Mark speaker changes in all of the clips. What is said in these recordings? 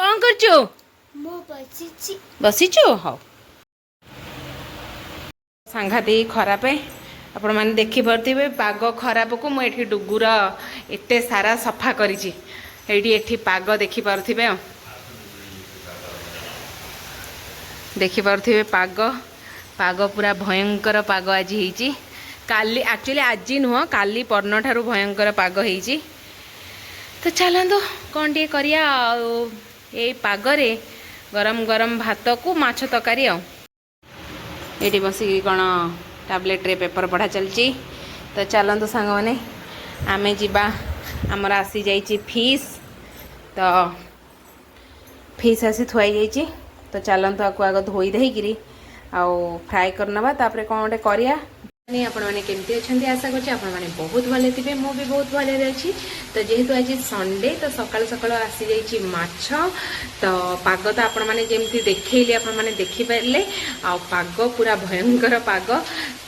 Speaker 1: कौन करचो बसीचो हाँ सांघाती खराब आपण मैंने देखी पारे पाग खराब को मुझे डुगुर एत सारा सफा करी पाग देखी पारे देखी पारे पाग पाग पूरा भयंकर पाग आज होती काली एक्चुअली आज नुह काली पर्न ठारू भयंकर पाग होती तो चलतु कौन टे करिया ये पागरे गरम गरम भात को माछ तरकारी ये बसिक कौन टैबलेट रे पेपर पढ़ा चलची तो चलतु सांग मैंने आमे जीवा आमर आसी जाइए फिश तो फिश आसी थुआई जाइए तो चलतु आपको आग धोई देकरी आउ फ्राए करनवा तापर कौन गोटे करिया आपण मैंने केमती अच्छा आशा करने बहुत भले थे मु भी बहुत भले अच्छी तो जेहेतु आज संडे तो सकाल सकाल आसी जाइए माछ तो पाग तो आपण मैंने जमी देखली आपण मैंने देखिपारे आ पाग पूरा भयंकर पाग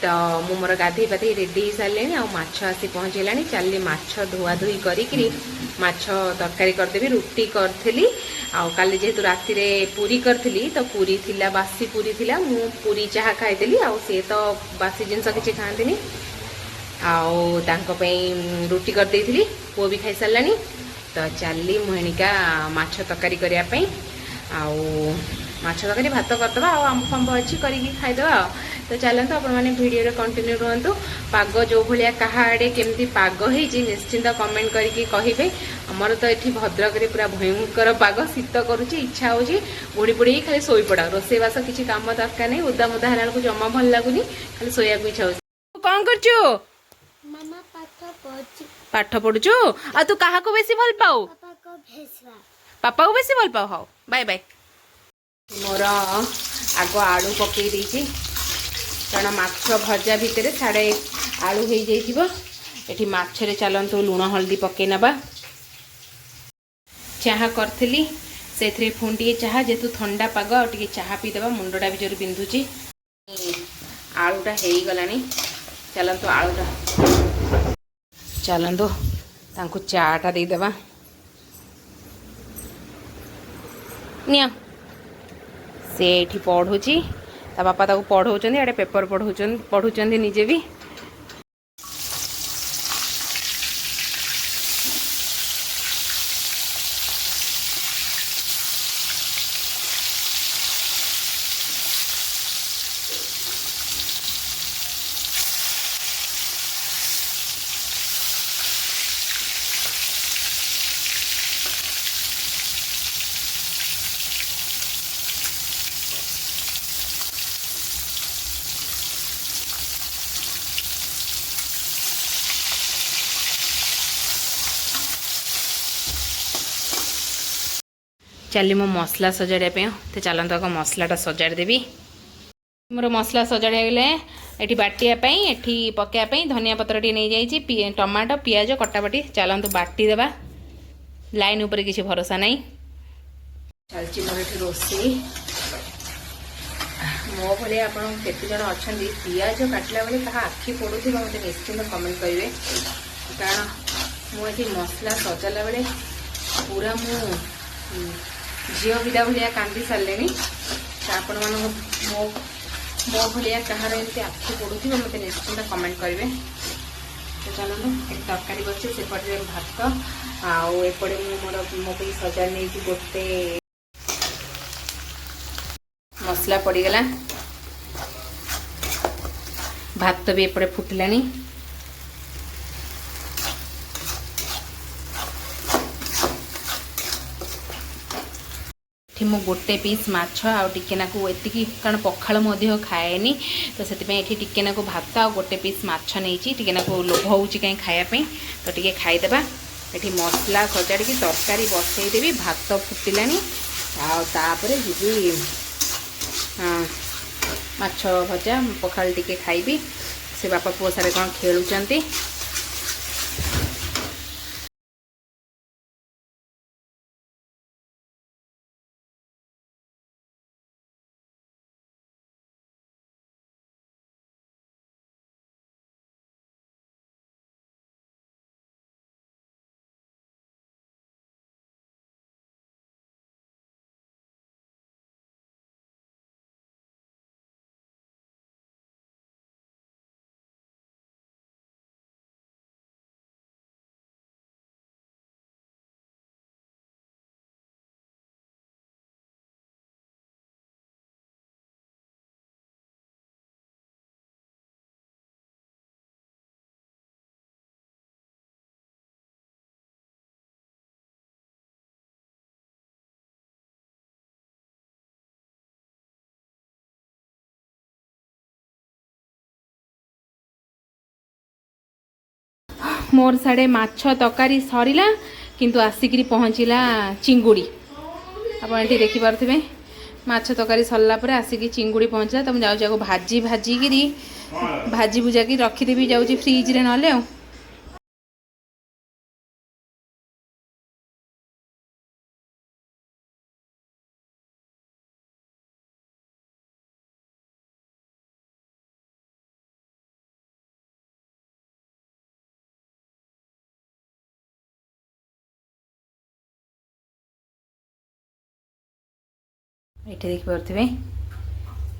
Speaker 1: तो मु मोर गाधे पाधे रेडी हो सारे आछ आसी पहुँचला चली माछ धुआ धुई करी माछ तरकारी करदेवी रुटी करी आली जेहेतु राति पूरी करी तो पूरी थिला बासी पूरी थिला मु पूरी चाह खाईदेली आ सी तो बासी जिनस किसी खाती रुटी कर देइथिली पुओ भी खाई सारानी तो चली मुहणिका माछ तरकारी करने माछ तरकारी भात करदे आंब फांब अच्छी करके खाईदे तो चलते आप भिडियो कंटिन्यू रुहतु पाग जो भाया कहाड़े केमती पाग होती निश्चिंत कमेंट करके कहे आमर तो ये भद्रक पूरा भयंकर पाग शीत करुच्ची इच्छा हो बुड़ी बुड़ी खाली शोई पड़ा रोसईवास किसी काम दरकार नहीं उदा मुदा है जमा भल लगुनि खाली शोया इच्छा हो कौन कर पाठ पढ़ुचु आ तू क्या बेसी भल पाऊ पापा को बेसी भल पाऊ हाँ बाय बाय मोर आग आलू पकई देती कारण माछ भजा भितर साढ़े आलू हो जाइए माछरे चलतु लुण हल्दी पकई नबा चाह करी से पुणी टे चाह जेतु ठंडा पाग टे चाह पीदे मुंडा भी जोर बिंधुची आलूटा हो गला चलतु आलूटा चलतु तांको चाटा देदेबा निया से ये पढ़ुची ता बापा ताको पढ़ाउछन्ती आड़े पेपर पढ़ुछन्ती निजे भी चली मो मसला सजाड़े तो चलते आग मसलाटा सजाड़देवी मोर मसला सजाड़ गले ये बाटियापाई ये पकाइपाई धनिया पत्र टी नहीं जाइए टमाटो पियाज कटाबाटी चलतु बाटी देवा लाइन उपर किसी भरोसा नहीं चलती मोर ये रोषे मो भाई आप जन अच्छा पियाज काटला बेले क्या आखि पड़ू मत निश्चिंत कमेंट करेंगे कारण मुझे मसला सजाला बेले पूरा मु झील विदा भाया कांदी सारे आपण मान मो मो भाया कहार एमती आखि पड़ू मत निश्चिंत कमेंट करेंगे तो चलो एक तरकारी बचे सेपटे भात आपटे मोर मो सजा नहीं गोटे मसला पड़गला भात भी एपटे फुटलानी मु गोटे पीस माछ आउ टिकेनाकू एतिकी कारण पखाल मध्य खाएनी तो से टिकेनाकू भात आ गोटे पीस माछ नहीं टिकेनाकू लोभ हो कहीं खायापी तो टे खाईदेबा ये मसला सजाड़ी तरकारी बसईदेवी भात फुटिलानी आपर जी माछ भजा पखाल टिके खाइबी से बापा पुओ सारे कौन खेलुचंती। मोर साढ़े माछ तकारी सरिला किंतु आसिक पहुँचला चिंगुड़ी आप ये देखिपे माछ तकारी सरला आसिक चिंगुड़ी पहुँचला तो मुझे जाऊँ भाजी भाजिकी भाजी भुजाकी रखीदेवी जाऊँगी फ्रिज रे ना ये देखिपे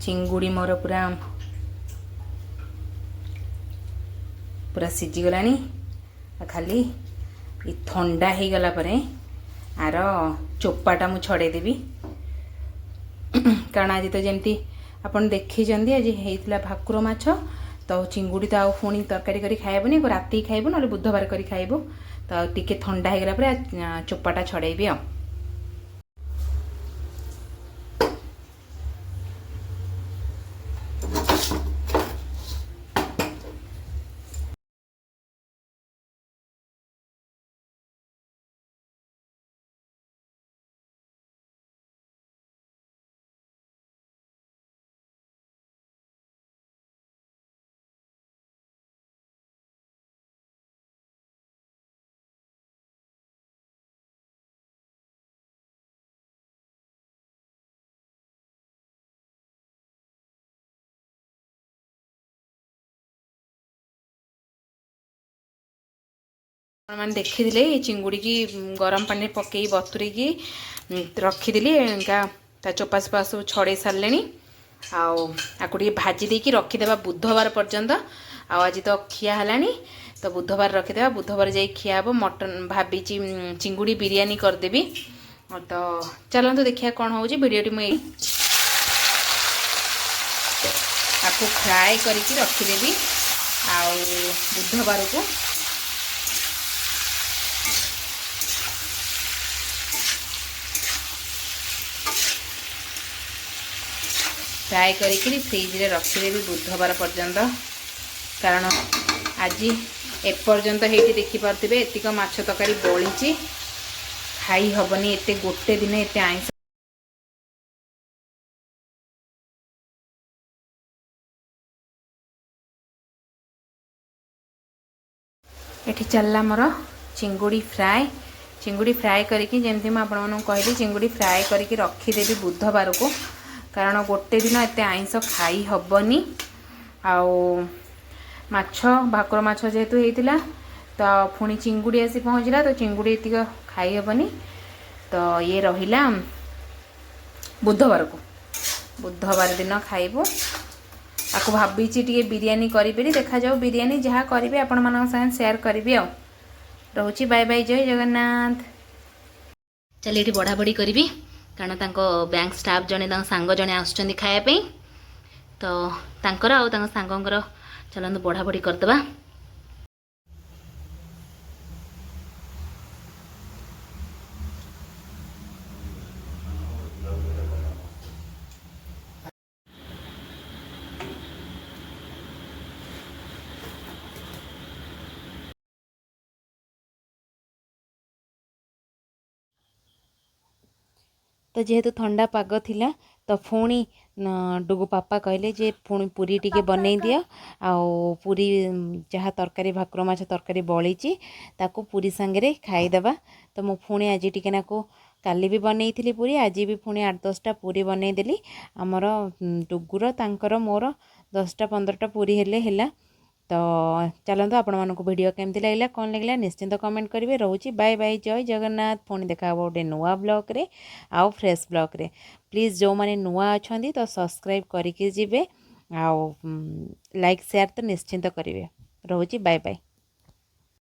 Speaker 1: चिंगुड़ी मोर पूरा पूरा सीझीगला खाली ठंडा हो गला आर चोपाटा मु छड़ेदेवी कारण आज तो जमती आपन देखी आज होता भाकुर माछ तो चिंगुड़ी तो आनी तरकारी करी खाइबनी राति खाइबू ना बुधवार करी खाइबू तो टिके ठंडा हो गला चोपाटा छड़ेबी आ मैंने देखी चिंगुड़ी की गरम पानी पकई बतुरे की रखीदी ता चोपा सोपा सब छड़े सारे आपको भाजी देकी रखीदे बुधवार पर्यंत आज तो खिया है तो बुधवार रखीदे बुधवार जा खिया हे मटन भाभी चिंगुड़ी बिरियानी करदेवी तो चलते देखिए कौन हो भिडियोटी मुझे आपको फ्राए करके रखीदेवी आ बुधवार को फ्राए करी फ्रिज रे रखीदेवी बुधवार पर्यंत कारण आज एपर्यंत ये देखिपे एतिक माछ तकारी बड़ी खाई हबनी एते गोटे दिन एते आइंस एठी चलला मोर चिंगुड़ी फ्राए करके जमती मुझे कहली चिंगुड़ी फ्राए करके रखीदेवी बुधवार को कारण गोटे दिन एत आइंस खाई हबनी माछ भाकुर माछ जेहेतु होता तो पुणी चिंगुड़ी आसी पहुँचला तो चिंगुड़ी एतिक खाई हबनी तो ये रहिला बुधवार को बुधवार दिन खाइबू आपको भावी टी बिरियानी करी देखा जाऊ बिरियानी जहाँ करी आपण मान साथ शेयर करी आ रोची बाय बाय जय जगन्नाथ चल ये बढ़ा बढ़ी करी कारण तांको बैंक स्टाफ जने सांग जने आसुचंदी खायापी तो तांकर आउ तांको सांगंकर चलନ୍ତୁ बढ़ा बढ़ी करदबा तो जेहेतु ठंडा पाग थिला तो पुणी डुगु पापा कहले जे पुणी पूरी टिके बनई दिया आउ पूरी जहाँ तरकारी भाकुर माछ तरकारी बड़ी ताकू पूरी सांगे खाईदेवा तो मु पुणी आज टिके नाकू काली भी बनई थी पूरी आज भी पुणी 8-10टा पूरी बनईदेली आमर डुगुर तांकर मोर 10-15टा पूरी हेले हेला तो चलते आपण मानक वीडियो केमती लगे कौन लगे निश्चिंत कमेंट करेंगे रोची बाय बाय जय जगन्नाथ पुणी देखा गोटे नुआ ब्लॉग रे आउ फ्रेश ब्लॉग रे प्लीज जो माने नुआ अच्छा तो सब्सक्राइब करके जिबे आउ लाइक शेयर तो निश्चिंत करेंगे रोची बाय बाय।